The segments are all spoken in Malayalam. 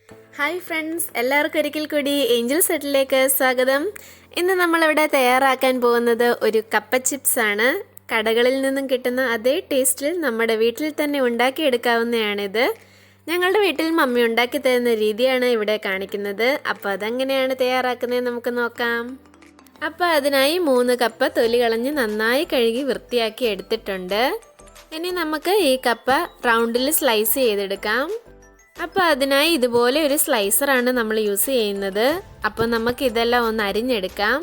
ഹായ് ഫ്രണ്ട്സ്, എല്ലാവർക്കും ഒരിക്കൽ കൂടി ഏഞ്ചൽ സെറ്റിലേക്ക് സ്വാഗതം. ഇന്ന് നമ്മളിവിടെ തയ്യാറാക്കാൻ പോകുന്നത് ഒരു കപ്പ ചിപ്സ് ആണ്. കടകളിൽ നിന്നും കിട്ടുന്ന അതേ ടേസ്റ്റിൽ നമ്മുടെ വീട്ടിൽ തന്നെ ഉണ്ടാക്കിയെടുക്കാവുന്നതാണിത്. ഞങ്ങളുടെ വീട്ടിൽ മമ്മി ഉണ്ടാക്കി തരുന്ന രീതിയാണ് ഇവിടെ കാണിക്കുന്നത്. അപ്പോൾ അതെങ്ങനെയാണ് തയ്യാറാക്കുന്നത് നമുക്ക് നോക്കാം. അപ്പോൾ അതിനായി 3 കപ്പ തൊലി കളഞ്ഞ് നന്നായി കഴുകി വൃത്തിയാക്കി എടുത്തിട്ടുണ്ട്. ഇനി നമുക്ക് ഈ കപ്പ റൗണ്ടിൽ സ്ലൈസ് ചെയ്തെടുക്കാം. അപ്പോൾ അതിനായി ഇതുപോലെ ഒരു സ്ലൈസറാണ് നമ്മൾ യൂസ് ചെയ്യുന്നത്. അപ്പോൾ നമുക്ക് ഇതെല്ലാം ഒന്ന് അരിഞ്ഞെടുക്കാം.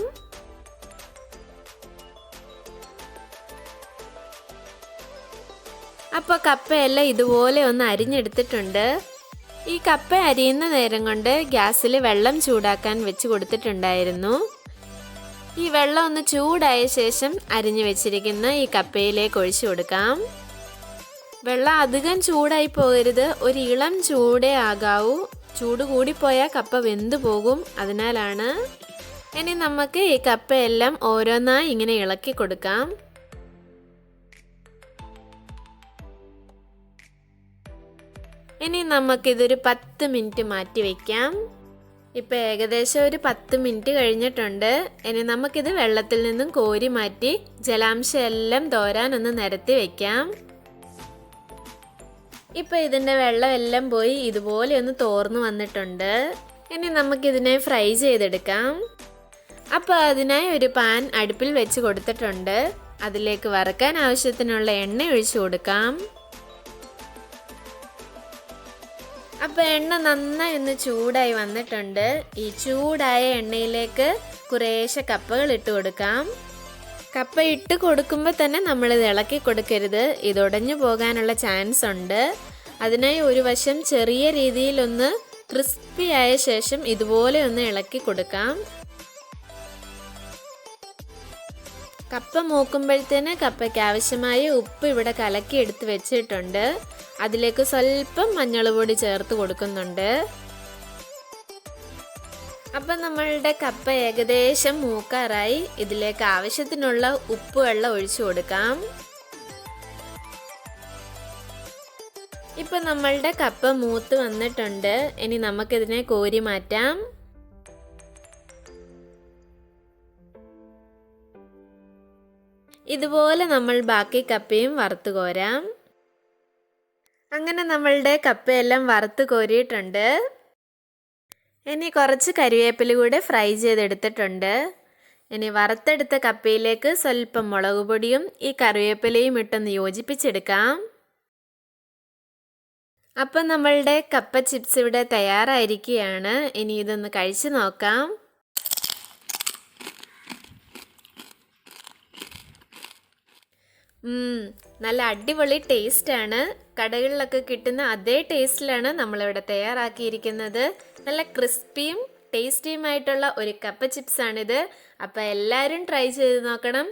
അപ്പോൾ കപ്പയെല്ലാം ഇതുപോലെ ഒന്ന് അരിഞ്ഞെടുത്തിട്ടുണ്ട്. ഈ കപ്പ അരിയുന്ന നേരം കൊണ്ട് ഗ്യാസിൽ വെള്ളം ചൂടാക്കാൻ വെച്ച് കൊടുത്തിട്ടുണ്ടായിരുന്നു. ഈ വെള്ളം ഒന്ന് ചൂടായ ശേഷം അരിഞ്ഞു വെച്ചിരിക്കുന്ന ഈ കപ്പയിലേക്ക് ഒഴിച്ചു കൊടുക്കാം. വെള്ളം അധികം ചൂടായി പോകരുത്, ഒരു ഇളം ചൂടേ ആകാവൂ. ചൂട് കൂടിപ്പോയാൽ കപ്പ വെന്തു പോകും, അതിനാലാണ്. ഇനി നമുക്ക് ഈ കപ്പയെല്ലാം ഓരോന്നായി ഇങ്ങനെ ഇളക്കി കൊടുക്കാം. ഇനി നമുക്കിതൊരു 10 മിനിറ്റ് മാറ്റി വയ്ക്കാം. ഇപ്പം ഏകദേശം ഒരു 10 മിനിറ്റ് കഴിഞ്ഞിട്ടുണ്ട്. ഇനി നമുക്കിത് വെള്ളത്തിൽ നിന്നും കോരി മാറ്റി ജലാംശം എല്ലാം തോരാനൊന്ന് നിരത്തി വയ്ക്കാം. ഇപ്പം ഇതിൻ്റെ വെള്ളമെല്ലാം പോയി ഇതുപോലെ ഒന്ന് തോർന്നു വന്നിട്ടുണ്ട്. ഇനി നമുക്കിതിനെ ഫ്രൈ ചെയ്തെടുക്കാം. അപ്പോൾ അതിനായി ഒരു പാൻ അടുപ്പിൽ വെച്ച് കൊടുത്തിട്ടുണ്ട്. അതിലേക്ക് വറുക്കാൻ ആവശ്യത്തിനുള്ള എണ്ണ ഒഴിച്ചു കൊടുക്കാം. അപ്പോൾ എണ്ണ നന്നായി ഒന്ന് ചൂടായി വന്നിട്ടുണ്ട്. ഈ ചൂടായ എണ്ണയിലേക്ക് കുറേശ്ശെ കപ്പകൾ ഇട്ട് കൊടുക്കാം. കപ്പ ഇട്ട് കൊടുക്കുമ്പോൾ തന്നെ നമ്മളിത് ഇളക്കി കൊടുക്കരുത്, ഇത് ഉടഞ്ഞു പോകാനുള്ള ചാൻസ് ഉണ്ട്. അതിനായി ഒരു വശം ചെറിയ രീതിയിലൊന്ന് ക്രിസ്പി ആയ ശേഷം ഇതുപോലെ ഒന്ന് ഇളക്കി കൊടുക്കാം. കപ്പ മൂക്കുമ്പോഴത്തേന് കപ്പയ്ക്ക് ആവശ്യമായ ഉപ്പ് ഇവിടെ കലക്കി എടുത്ത് വെച്ചിട്ടുണ്ട്. അതിലേക്ക് സ്വല്പം മഞ്ഞൾപ്പൊടി ചേർത്ത് കൊടുക്കുന്നുണ്ട്. അപ്പം നമ്മളുടെ കപ്പ ഏകദേശം മൂക്കാറായി. ഇതിലേക്ക് ആവശ്യത്തിനുള്ള ഉപ്പ് വെള്ളം ഒഴിച്ചു കൊടുക്കാം. ഇപ്പം നമ്മളുടെ കപ്പ മൂത്ത് വന്നിട്ടുണ്ട്. ഇനി നമുക്കിതിനെ കോരി മാറ്റാം. ഇതുപോലെ നമ്മൾ ബാക്കി കപ്പയും വറുത്ത് കോരാം. അങ്ങനെ നമ്മളുടെ കപ്പയെല്ലാം വറുത്ത് കോരിയിട്ടുണ്ട്. ഇനി കുറച്ച് കരിവേപ്പില കൂടെ ഫ്രൈ ചെയ്തെടുത്തിട്ടുണ്ട്. ഇനി വറുത്തെടുത്ത കപ്പയിലേക്ക് സ്വല്പം മുളക് പൊടിയും ഈ കറിവേപ്പിലയും ഇട്ടൊന്ന് യോജിപ്പിച്ചെടുക്കാം. അപ്പം നമ്മളുടെ കപ്പ ചിപ്സ് ഇവിടെ തയ്യാറായിരിക്കുകയാണ്. ഇനി ഇതൊന്ന് കഴിച്ചു നോക്കാം. നല്ല അടിപൊളി ടേസ്റ്റാണ്. കടകളിലൊക്കെ കിട്ടുന്ന അതേ ടേസ്റ്റിലാണ് നമ്മളിവിടെ തയ്യാറാക്കിയിരിക്കുന്നത്. നല്ല ക്രിസ്പിയും ടേസ്റ്റിയുമായിട്ടുള്ള ഒരു കപ്പ ചിപ്സാണിത്. അപ്പോൾ എല്ലാവരും ട്രൈ ചെയ്ത് നോക്കണം.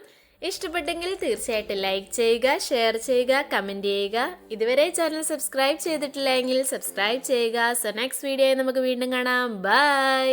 ഇഷ്ടപ്പെട്ടെങ്കിൽ തീർച്ചയായിട്ടും ലൈക്ക് ചെയ്യുക, ഷെയർ ചെയ്യുക, കമൻറ്റ് ചെയ്യുക. ഇതുവരെ ചാനൽ സബ്സ്ക്രൈബ് ചെയ്തിട്ടില്ല എങ്കിൽ സബ്സ്ക്രൈബ് ചെയ്യുക. സോ നെക്സ്റ്റ് വീഡിയോയിൽ നമുക്ക് വീണ്ടും കാണാം. ബൈ.